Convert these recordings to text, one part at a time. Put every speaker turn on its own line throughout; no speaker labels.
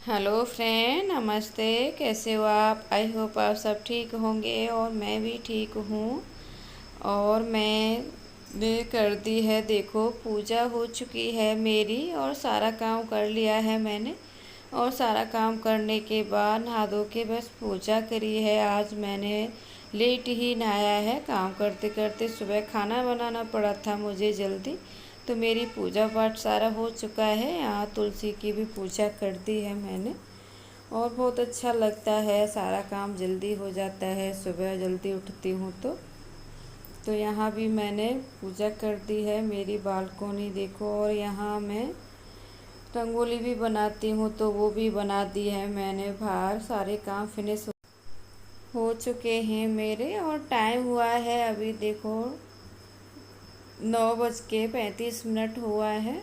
Hello friend, नमस्ते। कैसे हो आप? आई होप आप सब ठीक होंगे और मैं भी ठीक हूँ। और मैंने कर दी है, देखो पूजा हो चुकी है मेरी और सारा काम कर लिया है मैंने। और सारा काम करने के बाद नहा धो के बस पूजा करी है। आज मैंने लेट ही नहाया है, काम करते करते सुबह खाना बनाना पड़ा था मुझे जल्दी। तो मेरी पूजा पाठ सारा हो चुका है। यहाँ तुलसी की भी पूजा कर दी है मैंने। और बहुत अच्छा लगता है, सारा काम जल्दी हो जाता है सुबह जल्दी उठती हूँ तो यहाँ भी मैंने पूजा कर दी है। मेरी बालकोनी देखो, और यहाँ मैं रंगोली भी बनाती हूँ तो वो भी बना दी है मैंने बाहर। सारे काम फिनिश हो चुके हैं मेरे। और टाइम हुआ है अभी देखो 9:35 हुआ है।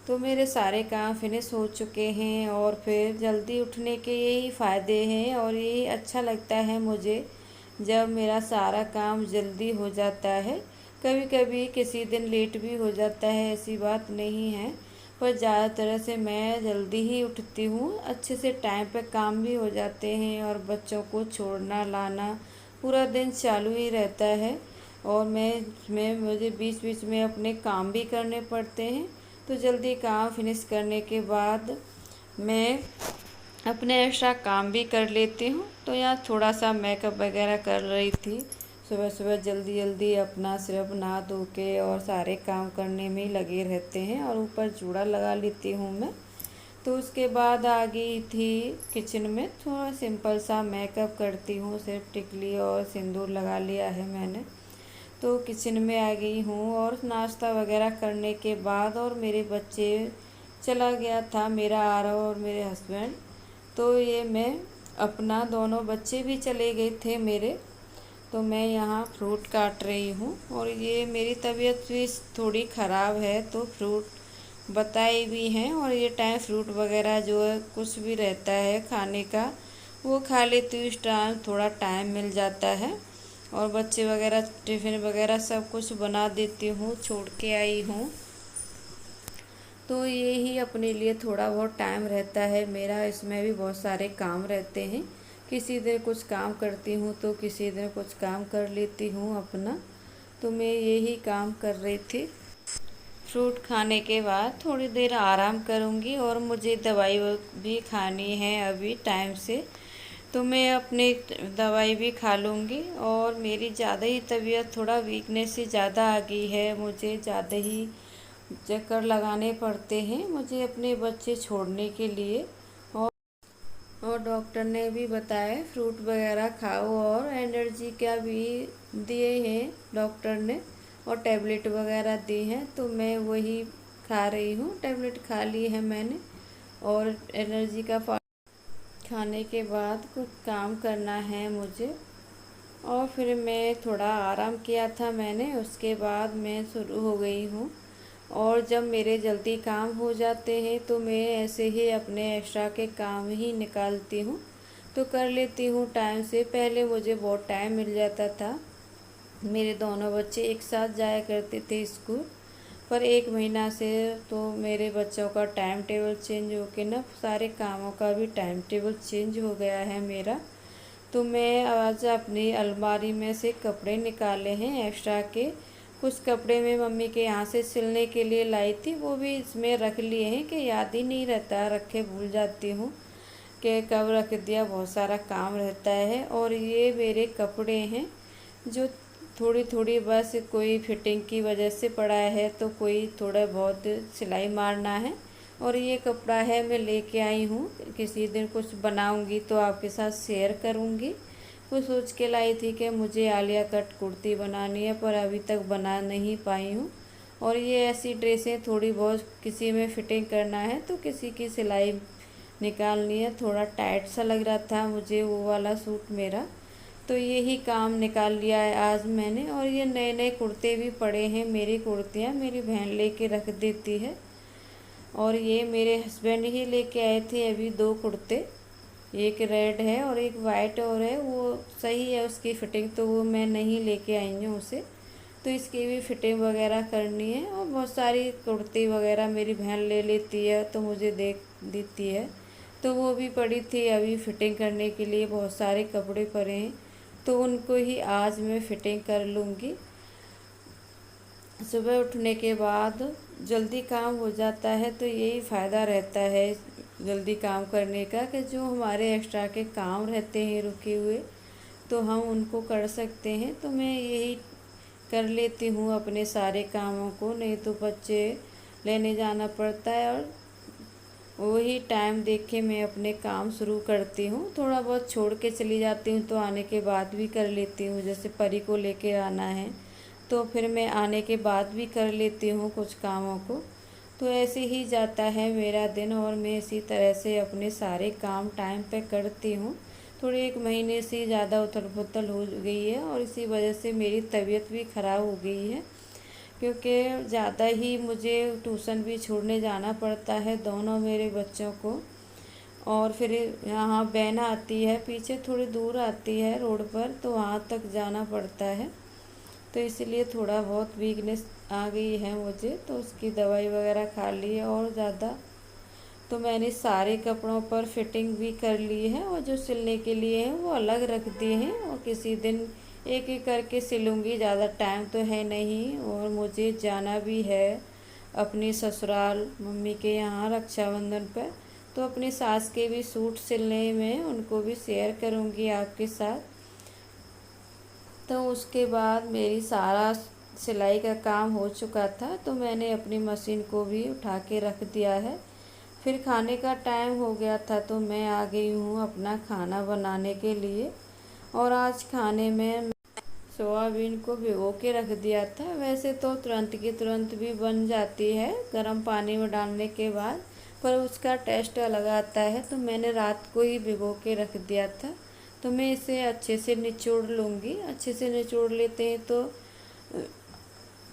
तो मेरे सारे काम फिनिश हो चुके हैं। और फिर जल्दी उठने के यही फ़ायदे हैं और यही अच्छा लगता है मुझे जब मेरा सारा काम जल्दी हो जाता है। कभी कभी किसी दिन लेट भी हो जाता है, ऐसी बात नहीं है, पर ज़्यादातर से मैं जल्दी ही उठती हूँ। अच्छे से टाइम पे काम भी हो जाते हैं और बच्चों को छोड़ना लाना पूरा दिन चालू ही रहता है। और मुझे बीच बीच में अपने काम भी करने पड़ते हैं। तो जल्दी काम फिनिश करने के बाद मैं अपने एक्स्ट्रा काम भी कर लेती हूँ। तो यहाँ थोड़ा सा मेकअप वगैरह कर रही थी। सुबह सुबह जल्दी जल्दी अपना सिर्फ नहा धो के और सारे काम करने में ही लगे रहते हैं। और ऊपर जूड़ा लगा लेती हूँ मैं। तो उसके बाद आ गई थी किचन में, थोड़ा सिंपल सा मेकअप करती हूँ, सिर्फ टिकली और सिंदूर लगा लिया है मैंने। तो किचन में आ गई हूँ और नाश्ता वगैरह करने के बाद, और मेरे बच्चे चला गया था मेरा आरव और मेरे हस्बैंड। तो ये मैं अपना दोनों बच्चे भी चले गए थे मेरे। तो मैं यहाँ फ्रूट काट रही हूँ। और ये मेरी तबीयत भी थोड़ी ख़राब है तो फ्रूट बताए भी हैं। और ये टाइम फ्रूट वगैरह जो है कुछ भी रहता है खाने का वो खा लेती हूँ। इस टाइम थोड़ा टाइम मिल जाता है। और बच्चे वगैरह टिफ़िन वगैरह सब कुछ बना देती हूँ, छोड़ के आई हूँ। तो ये ही अपने लिए थोड़ा बहुत टाइम रहता है मेरा। इसमें भी बहुत सारे काम रहते हैं। किसी दिन कुछ काम करती हूँ तो किसी दिन कुछ काम कर लेती हूँ अपना। तो मैं यही काम कर रही थी। फ्रूट खाने के बाद थोड़ी देर आराम करूँगी और मुझे दवाई भी खानी है अभी टाइम से। तो मैं अपनी दवाई भी खा लूँगी। और मेरी ज़्यादा ही तबीयत थोड़ा वीकनेस से ज़्यादा आ गई है, मुझे ज़्यादा ही चक्कर लगाने पड़ते हैं मुझे अपने बच्चे छोड़ने के लिए। और डॉक्टर ने भी बताया फ्रूट वगैरह खाओ, और एनर्जी का भी दिए हैं डॉक्टर ने, और टैबलेट वगैरह दी हैं। तो मैं वही खा रही हूँ, टैबलेट खा ली है मैंने। और एनर्जी का खाने के बाद कुछ काम करना है मुझे। और फिर मैं थोड़ा आराम किया था मैंने, उसके बाद मैं शुरू हो गई हूँ। और जब मेरे जल्दी काम हो जाते हैं तो मैं ऐसे ही अपने एक्स्ट्रा के काम ही निकालती हूँ, तो कर लेती हूँ टाइम से। पहले मुझे बहुत टाइम मिल जाता था, मेरे दोनों बच्चे एक साथ जाया करते थे स्कूल। पर 1 महीना से तो मेरे बच्चों का टाइम टेबल चेंज हो के ना सारे कामों का भी टाइम टेबल चेंज हो गया है मेरा। तो मैं आज अपनी अलमारी में से कपड़े निकाले हैं एक्स्ट्रा के। कुछ कपड़े मैं मम्मी के यहाँ से सिलने के लिए लाई थी, वो भी इसमें रख लिए हैं कि याद ही नहीं रहता, रखे भूल जाती हूँ कि कब रख दिया, बहुत सारा काम रहता है। और ये मेरे कपड़े हैं जो थोड़ी थोड़ी बस कोई फिटिंग की वजह से पड़ा है, तो कोई थोड़ा बहुत सिलाई मारना है। और ये कपड़ा है मैं लेके आई हूँ, किसी दिन कुछ बनाऊँगी तो आपके साथ शेयर करूँगी। वो सोच के लाई थी कि मुझे आलिया कट कुर्ती बनानी है, पर अभी तक बना नहीं पाई हूँ। और ये ऐसी ड्रेसें थोड़ी बहुत किसी में फिटिंग करना है तो किसी की सिलाई निकालनी है। थोड़ा टाइट सा लग रहा था मुझे वो वाला सूट मेरा, तो यही काम निकाल लिया है आज मैंने। और ये नए नए कुर्ते भी पड़े हैं, मेरी कुर्तियाँ मेरी बहन लेके रख देती है। और ये मेरे हस्बैंड ही लेके आए थे अभी 2 कुर्ते, एक रेड है और एक वाइट और है। वो सही है उसकी फिटिंग, तो वो मैं नहीं लेके आई हूँ उसे। तो इसकी भी फिटिंग वगैरह करनी है। और बहुत सारी कुर्ती वगैरह मेरी बहन ले लेती है तो मुझे देख देती है। तो वो भी पड़ी थी। अभी फिटिंग करने के लिए बहुत सारे कपड़े पड़े हैं, तो उनको ही आज मैं फिटिंग कर लूँगी। सुबह उठने के बाद जल्दी काम हो जाता है, तो यही फ़ायदा रहता है जल्दी काम करने का, कि जो हमारे एक्स्ट्रा के काम रहते हैं रुके हुए, तो हम उनको कर सकते हैं। तो मैं यही कर लेती हूँ अपने सारे कामों को, नहीं तो बच्चे लेने जाना पड़ता है और वही टाइम देख के मैं अपने काम शुरू करती हूँ। थोड़ा बहुत छोड़ के चली जाती हूँ तो आने के बाद भी कर लेती हूँ। जैसे परी को लेके आना है तो फिर मैं आने के बाद भी कर लेती हूँ कुछ कामों को। तो ऐसे ही जाता है मेरा दिन और मैं इसी तरह से अपने सारे काम टाइम पे करती हूँ। थोड़ी 1 महीने से ज़्यादा उथल-पुथल हो गई है और इसी वजह से मेरी तबीयत भी ख़राब हो गई है, क्योंकि ज़्यादा ही मुझे ट्यूशन भी छोड़ने जाना पड़ता है दोनों मेरे बच्चों को। और फिर यहाँ वैन आती है, पीछे थोड़ी दूर आती है रोड पर, तो वहाँ तक जाना पड़ता है। तो इसलिए थोड़ा बहुत वीकनेस आ गई है मुझे, तो उसकी दवाई वगैरह खा ली है। और ज़्यादा तो मैंने सारे कपड़ों पर फिटिंग भी कर ली है और जो सिलने के लिए है वो अलग रख दिए हैं, और किसी दिन एक एक करके सिलूँगी। ज़्यादा टाइम तो है नहीं और मुझे जाना भी है अपनी ससुराल मम्मी के यहाँ रक्षाबंधन पर। तो अपनी सास के भी सूट सिलने में उनको भी शेयर करूँगी आपके साथ। तो उसके बाद मेरी सारा सिलाई का काम हो चुका था, तो मैंने अपनी मशीन को भी उठा के रख दिया है। फिर खाने का टाइम हो गया था, तो मैं आ गई हूँ अपना खाना बनाने के लिए। और आज खाने में सोयाबीन को भिगो के रख दिया था। वैसे तो तुरंत की तुरंत भी बन जाती है गर्म पानी में डालने के बाद, पर उसका टेस्ट अलग आता है। तो मैंने रात को ही भिगो के रख दिया था। तो मैं इसे अच्छे से निचोड़ लूँगी। अच्छे से निचोड़ लेते हैं तो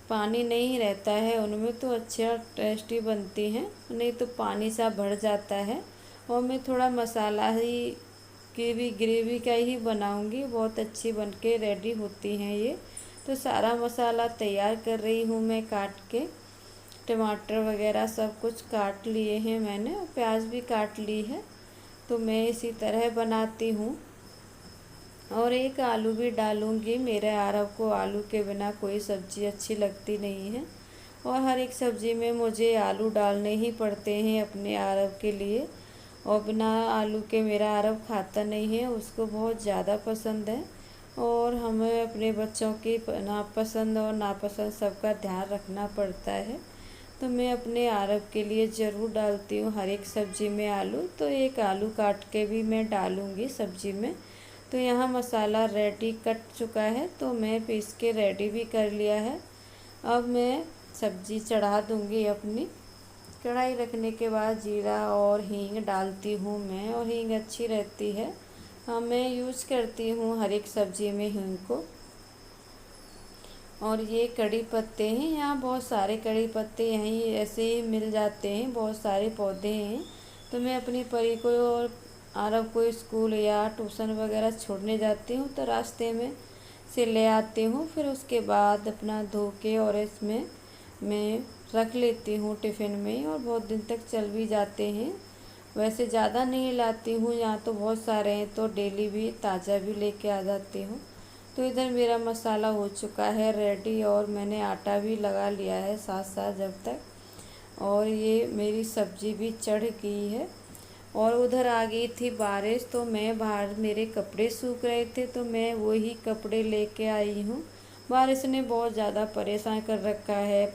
पानी नहीं रहता है उनमें, तो अच्छा टेस्टी बनती हैं, नहीं तो पानी सा भर जाता है। और मैं थोड़ा मसाला ही की भी ग्रेवी का ही बनाऊंगी, बहुत अच्छी बनके रेडी होती हैं ये। तो सारा मसाला तैयार कर रही हूँ मैं काट के। टमाटर वगैरह सब कुछ काट लिए हैं मैंने और प्याज भी काट ली है। तो मैं इसी तरह बनाती हूँ। और एक आलू भी डालूँगी। मेरे आरव को आलू के बिना कोई सब्ज़ी अच्छी लगती नहीं है, और हर एक सब्ज़ी में मुझे आलू डालने ही पड़ते हैं अपने आरव के लिए। और बिना आलू के मेरा आरव खाता नहीं है, उसको बहुत ज़्यादा पसंद है। और हमें अपने बच्चों की नापसंद और नापसंद सबका ध्यान रखना पड़ता है। तो मैं अपने आरव के लिए ज़रूर डालती हूँ हर एक सब्ज़ी में आलू। तो एक आलू काट के भी मैं डालूँगी सब्ज़ी में। तो यहाँ मसाला रेडी कट चुका है, तो मैं पीस के रेडी भी कर लिया है। अब मैं सब्ज़ी चढ़ा दूँगी अपनी। कढ़ाई रखने के बाद जीरा और हींग डालती हूँ मैं, और हींग अच्छी रहती है। हाँ, मैं यूज़ करती हूँ हर एक सब्ज़ी में हींग को। और ये कड़ी पत्ते हैं, यहाँ बहुत सारे कड़ी पत्ते यहीं ऐसे ही मिल जाते हैं, बहुत सारे पौधे हैं। तो मैं अपनी परी को और आरव को स्कूल या ट्यूशन वगैरह छोड़ने जाती हूँ, तो रास्ते में से ले आती हूँ। फिर उसके बाद अपना धो के और इसमें मैं रख लेती हूँ टिफ़िन में, और बहुत दिन तक चल भी जाते हैं। वैसे ज़्यादा नहीं लाती हूँ, यहाँ तो बहुत सारे हैं, तो डेली भी ताज़ा भी लेके आ जाती हूँ। तो इधर मेरा मसाला हो चुका है रेडी, और मैंने आटा भी लगा लिया है साथ साथ जब तक। और ये मेरी सब्ज़ी भी चढ़ गई है। और उधर आ गई थी बारिश, तो मैं बाहर मेरे कपड़े सूख रहे थे, तो मैं वही कपड़े लेके आई हूँ। बारिश ने बहुत ज़्यादा परेशान कर रखा है।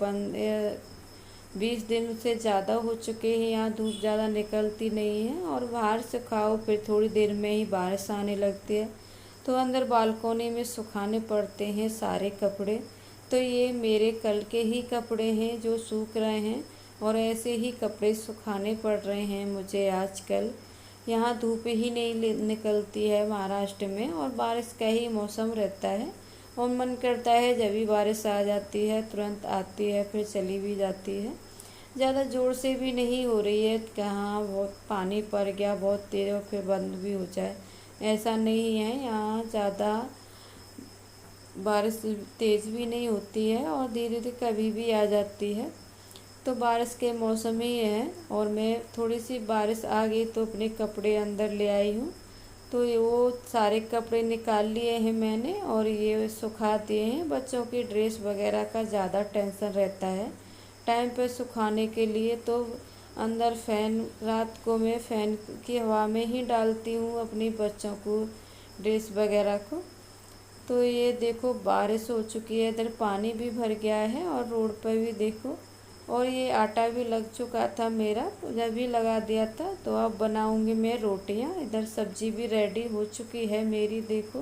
20 दिन से ज़्यादा हो चुके हैं, यहाँ धूप ज़्यादा निकलती नहीं है, और बाहर से खाओ फिर थोड़ी देर में ही बारिश आने लगती है। तो अंदर बालकोनी में सुखाने पड़ते हैं सारे कपड़े। तो ये मेरे कल के ही कपड़े हैं जो सूख रहे हैं, और ऐसे ही कपड़े सुखाने पड़ रहे हैं मुझे आजकल। यहाँ धूप ही नहीं निकलती है महाराष्ट्र में, और बारिश का ही मौसम रहता है। और मन करता है जब भी बारिश आ जाती है तुरंत आती है, फिर चली भी जाती है। ज़्यादा ज़ोर से भी नहीं हो रही है, कहाँ बहुत पानी पड़ गया बहुत तेज़ और फिर बंद भी हो जाए, ऐसा नहीं है। यहाँ ज़्यादा बारिश तेज़ भी नहीं होती है और धीरे धीरे कभी भी आ जाती है। तो बारिश के मौसम ही है और मैं थोड़ी सी बारिश आ गई तो अपने कपड़े अंदर ले आई हूँ। तो ये वो सारे कपड़े निकाल लिए हैं मैंने और ये सुखा दिए हैं। बच्चों की ड्रेस वगैरह का ज़्यादा टेंशन रहता है टाइम पे सुखाने के लिए, तो अंदर फ़ैन रात को मैं फ़ैन की हवा में ही डालती हूँ अपनी बच्चों को ड्रेस वगैरह को। तो ये देखो बारिश हो चुकी है, इधर पानी भी भर गया है और रोड पर भी देखो। और ये आटा भी लग चुका था मेरा, जब भी लगा दिया था। तो अब बनाऊंगी मैं रोटियां। इधर सब्जी भी रेडी हो चुकी है मेरी, देखो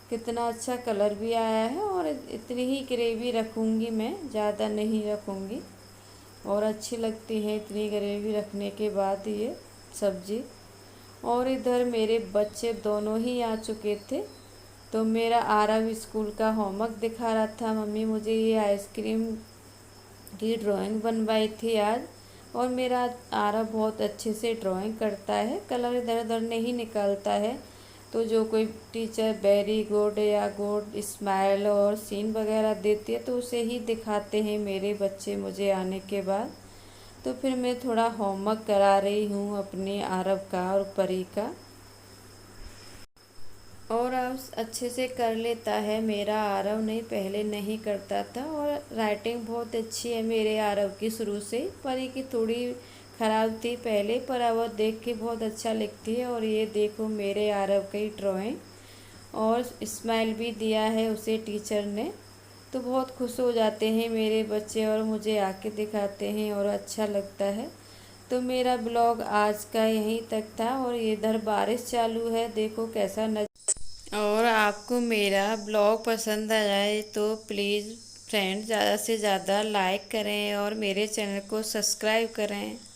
कितना अच्छा कलर भी आया है। और इतनी ही ग्रेवी रखूंगी मैं, ज़्यादा नहीं रखूंगी। और अच्छी लगती है इतनी ग्रेवी रखने के बाद ये सब्जी। और इधर मेरे बच्चे दोनों ही आ चुके थे। तो मेरा आरव स्कूल का होमवर्क दिखा रहा था, मम्मी मुझे ये आइसक्रीम की ड्राइंग बनवाई थी आज। और मेरा आरव बहुत अच्छे से ड्राइंग करता है, कलर इधर उधर नहीं निकलता है। तो जो कोई टीचर वेरी गुड या गुड स्माइल और सीन वगैरह देती है तो उसे ही दिखाते हैं मेरे बच्चे मुझे आने के बाद। तो फिर मैं थोड़ा होमवर्क करा रही हूँ अपने आरव का और परी का। और अब अच्छे से कर लेता है मेरा आरव, नहीं पहले नहीं करता था। और राइटिंग बहुत अच्छी है मेरे आरव की शुरू से। परी की थोड़ी ख़राब थी पहले, पर अब वो देख के बहुत अच्छा लिखती है। और ये देखो मेरे आरव की ड्राइंग, और स्माइल भी दिया है उसे टीचर ने। तो बहुत खुश हो जाते हैं मेरे बच्चे और मुझे आके दिखाते हैं और अच्छा लगता है। तो मेरा ब्लॉग आज का यहीं तक था। और इधर बारिश चालू है, देखो कैसा और आपको मेरा ब्लॉग पसंद आए तो प्लीज़ फ्रेंड ज़्यादा से ज़्यादा लाइक करें और मेरे चैनल को सब्सक्राइब करें।